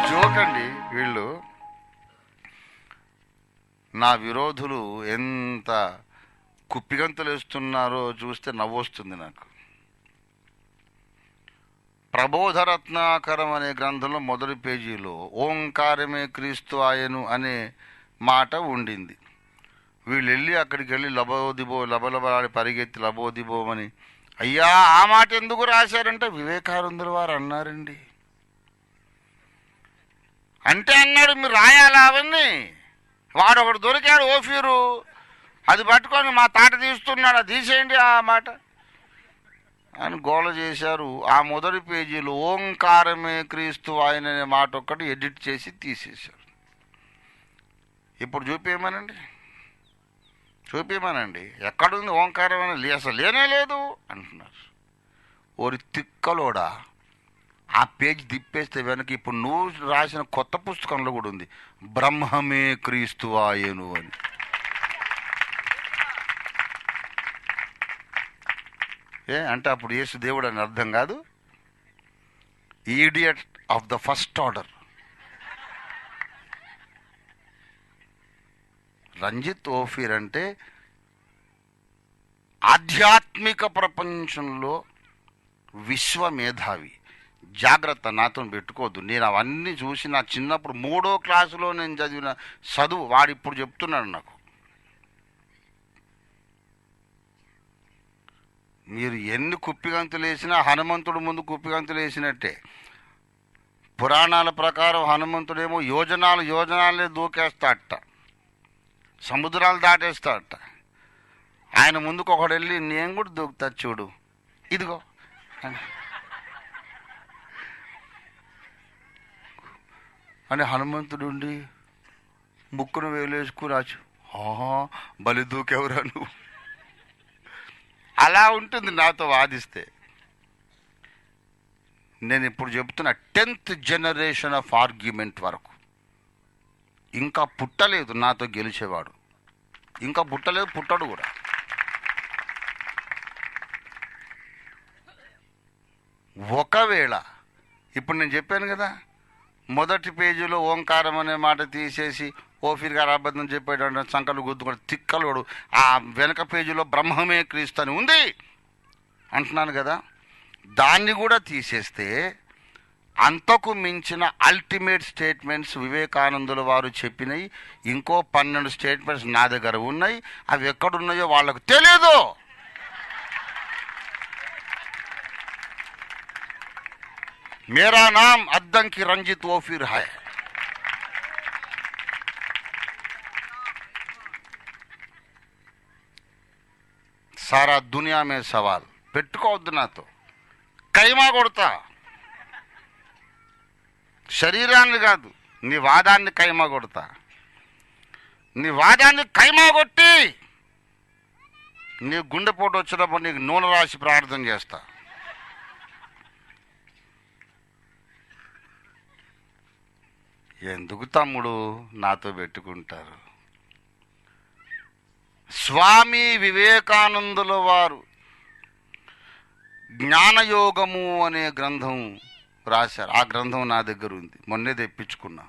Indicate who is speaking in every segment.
Speaker 1: Joke అండి. వీళ్ళు నా విరోధులు ఎంత కుప్పిగంతులు వేస్తున్నారో చూస్తే నవ్వొస్తుంది నాకు. ప్రబోధరత్నాకరం అనే గ్రంథంలో మొదటి పేజీలో ఓంకారమే క్రీస్తు ఆయను అనే మాట ఉండింది. వీళ్ళు వెళ్ళి అక్కడికి వెళ్ళి లబోదిబో లబలబలాడి పరిగెత్తి లబోదిబోమని, అయ్యా ఆ మాట ఎందుకు రాశారంటే వివేకానందుల వారు అన్నారండి అంటే అన్నాడు. మీరు రాయాలా అవన్నీ? వాడు ఒకడు దొరికాడు ఓఫీరు, అది పట్టుకొని మా తాట తీస్తున్నాడు, అది తీసేయండి ఆ మాట అని గోల చేశారు. ఆ మొదటి పేజీలో ఓంకారమే క్రీస్తు ఆయన అనే మాట ఒక్కటి ఎడిట్ చేసి తీసేశారు. ఇప్పుడు చూపించమనండి ఎక్కడుంది ఓంకారం అని? అసలు లేనే లేదు అంటున్నారు. ఓరి తిక్కలోడా, ఆ పేజీ తిప్పేస్తే వెనక ఇప్పుడు నువ్వు రాసిన కొత్త పుస్తకంలో కూడా ఉంది, బ్రహ్మమే క్రీస్తు ఆయను అని. అంటే అప్పుడు యేసు దేవుడు అని అర్థం కాదు. Idiot of the first order. Ranjit ఓఫీర్ అంటే ఆధ్యాత్మిక ప్రపంచంలో విశ్వమేధావి. జాగ్రత్త, నాతో పెట్టుకోవద్దు. నేను అవన్నీ చూసి నా చిన్నప్పుడు 3వ క్లాసులో నేను చదివిన చదువు వాడిప్పుడు చెప్తున్నాడు నాకు. మీరు ఎన్ని కుప్పిగంతులు వేసినా హనుమంతుడు ముందు కుప్పిగంతులు వేసినట్టే. పురాణాల ప్రకారం హనుమంతుడేమో యోజనాలే దూకేస్తాడట, సముద్రాలు దాటేస్తాడట. ఆయన ముందుకు ఒకడు వెళ్ళి నేను కూడా దూకుతా చూడు ఇదిగో అని హనుమంతుడు ఉండి ముక్కును వేలేసుకుని రాచు, బలి దూకెవరా నువ్వు. అలా ఉంటుంది నాతో వాదిస్తే. నేను ఇప్పుడు చెప్తున్న 10th జనరేషన్ ఆఫ్ ఆర్గ్యుమెంట్ వరకు ఇంకా పుట్టలేదు నాతో గెలిచేవాడు. ఇంకా పుట్టలేదు, పుట్టడు కూడా. ఒకవేళ ఇప్పుడు నేను చెప్పాను కదా, మొదటి పేజీలో ఓంకారం అనే మాట తీసేసి ఓఫీర్ గారు అబద్ధం చెప్పేటంటే సంకలు గుద్దుకొని తిక్కలోడు, ఆ వెనక పేజీలో బ్రహ్మమే క్రీస్తు అని ఉంది అంటున్నాను కదా, దాన్ని కూడా తీసేస్తే అంతకు మించిన అల్టిమేట్ స్టేట్మెంట్స్ వివేకానందుల వారు చెప్పినవి ఇంకో 12 స్టేట్మెంట్స్ నా దగ్గర ఉన్నాయి. అవి ఎక్కడున్నాయో వాళ్ళకు తెలియదు. मेरा नाम अद्दंकी रंजित ओफीर है. सारा दुनिया में सवाल పెట్టుకోవద్దు నాతో. కైమా కొడతా, శరీరాన్ని కాదు నీ వాదాన్ని కైమా కొడతా. నీ వాదాన్ని కైమా కొట్టి నీ గుండెపోటు వచ్చినప్పుడు నీకు నూనె రాసి ప్రార్థన చేస్తా. ఎందుకు తమ్ముడు నాతో పెట్టుకుంటారు? స్వామి వివేకానందుల వారు జ్ఞానయోగము అనే గ్రంథం రాశారు. ఆ గ్రంథం నా దగ్గర ఉంది, మొన్నే తెప్పించుకున్నా.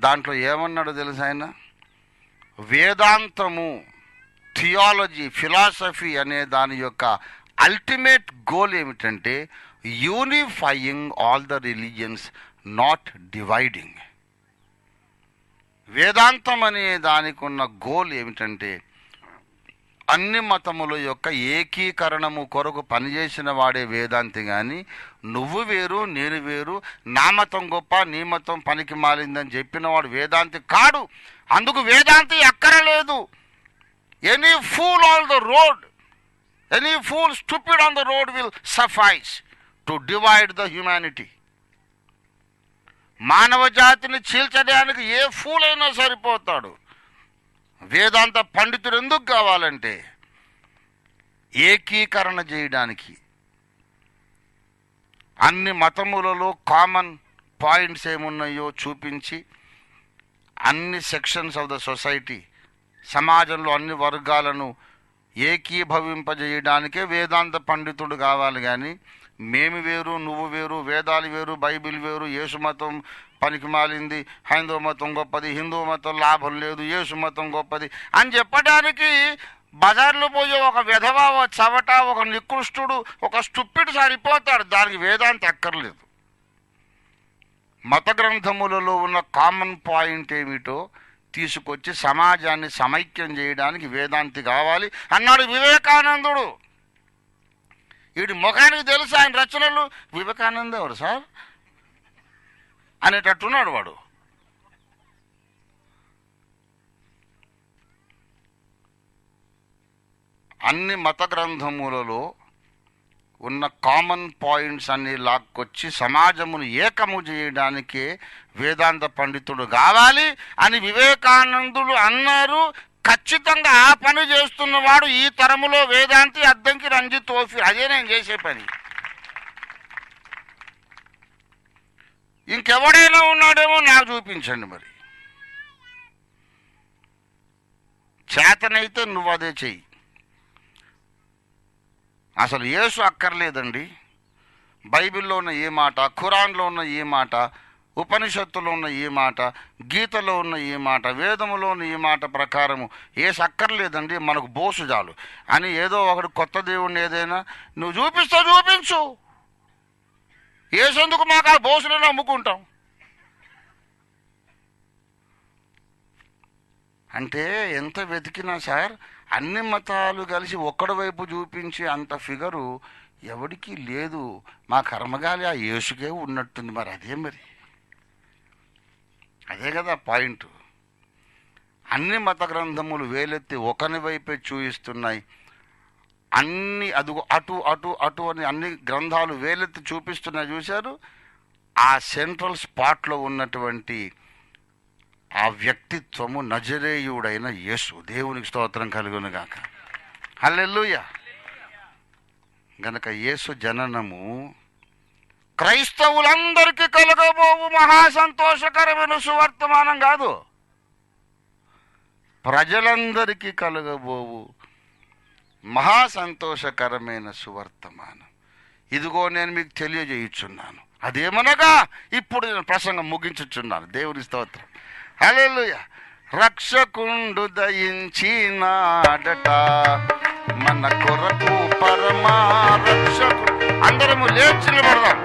Speaker 1: దాంట్లో ఏమన్నాడో తెలుసు ఆయన? వేదాంతము, థియాలజీ, ఫిలాసఫీ అనే దాని యొక్క అల్టిమేట్ గోల్ ఏమిటంటే unifying all the religions, not dividing. వేదాంతం అనే దానికి ఉన్న గోల్ ఏమిటంటే అన్ని మతముల యొక్క ఏకీకరణము కొరకు పనిచేసిన వాడే వేదాంతి. కానీ నువ్వు వేరు నేను వేరు, నా మతం గొప్ప నీ మతం పనికి మాలిందని చెప్పిన వాడు వేదాంతి కాడు. అందుకు వేదాంతి అక్కరలేదు. Any fool on the road, any fool stupid on the road will suffice to divide the humanity. మానవ జాతిని చీల్చడానికి ఏ ఫూల్ అయినా సరిపోతాడు. వేదాంత పండితుడు ఎందుకు కావాలంటే ఏకీకరణ చేయడానికి. అన్ని మతములలో కామన్ పాయింట్స్ ఏమున్నాయో చూపించి అన్ని సెక్షన్స్ ఆఫ్ ద సొసైటీ, సమాజంలో అన్ని వర్గాలను ఏకీభవింపజేయడానికే వేదాంత పండితుడు కావాలి. కానీ మేము వేరు, నువ్వు వేరు, వేదాలు వేరు, బైబిల్ వేరు, యేసు మతం పనికి మాలింది, హైందవ మతం గొప్పది, హిందూ మతం లాభం లేదు, యేసు మతం గొప్పది అని చెప్పడానికి బజార్లో పోయి ఒక విధవ, ఒక చవట, ఒక నికృష్టుడు, ఒక స్టూపిడ్ సరిపోతాడు. దానికి వేదాంతి అక్కర్లేదు. మత గ్రంథములలో ఉన్న కామన్ పాయింట్ ఏమిటో తీసుకొచ్చి సమాజాన్ని సమైక్యం చేయడానికి వేదాంతి కావాలి అన్నాడు వివేకానందుడు. వీడి ముఖానికి తెలుసు ఆయన రచనలు. వివేకానంద ఎవరు సార్ అనేటట్టున్నాడు వాడు. అన్ని మత గ్రంథములలో ఉన్న కామన్ పాయింట్స్ అన్ని లాక్కొచ్చి సమాజమును ఏకము చేయడానికే వేదాంత పండితుడు కావాలి అని వివేకానందులు అన్నారు. ఖచ్చితంగా ఆ పని చేస్తున్నవాడు ఈ తరములో వేదాంతి అద్దంకి రంజిత్ ఓఫీ. అదే నేను చేసే పని. ఇంకెవడైనా ఉన్నాడేమో నాకు చూపించండి. మరి చేతనైతే నువ్వు అదే చెయ్యి. అసలు యేసు అక్కర్లేదండి. బైబిల్లో ఉన్న ఏ మాట, ఖురాన్లో ఉన్న ఏ మాట, ఉపనిషత్తులో ఉన్న ఏ మాట, గీతలో ఉన్న ఏ మాట, వేదములో ఉన్న ఏ మాట ప్రకారము యేసు అక్కర్లేదండి, మనకు బోసు చాలు అని ఏదో ఒకటి కొత్త దేవుణ్ణి ఏదైనా నువ్వు చూపిస్తా చూపించు. యేసెందుకు మాకు ఆ బోసులను అమ్ముకుంటాం అంటే ఎంత వెతికినా సార్ అన్ని మతాలు కలిసి ఒక్కడి వైపు చూపించి అంత ఫిగరు ఎవడికి లేదు. మా కర్మగాలి ఆ యేసుకే ఉన్నట్టుంది. మరి అదే కదా పాయింట్. అన్ని మత గ్రంథములు వేలెత్తి ఒకని వైపే చూపిస్తున్నాయి. అన్ని అదుగు అటు అటు అటు అని అన్ని గ్రంథాలు వేలెత్తి చూపిస్తున్నాయి. చూశారు? ఆ సెంట్రల్ స్పాట్లో ఉన్నటువంటి ఆ వ్యక్తిత్వము నజరేయుడైన యేసు. దేవునికి స్తోత్రం కలుగునుగాక. హల్లెలూయా. గనక యేసు జననము క్రైస్తవులందరికీ కలగబోవు మహా సంతోషకరమైన సువర్తమానం కాదు, ప్రజలందరికీ కలగబోవు మహా సంతోషకరమైన సువర్తమానం. ఇదిగో నేను మీకు తెలియజేయుచున్నాను. అదేమనగా ఇప్పుడు నేను ప్రసంగం ముగించుచున్నాను. దేవుని స్తోత్రం. హల్లెలూయా. రక్షకుండు దయించినాడట మన కొరకు పరమా రక్షకుడు. అందరము లేచి నిలబడదాం.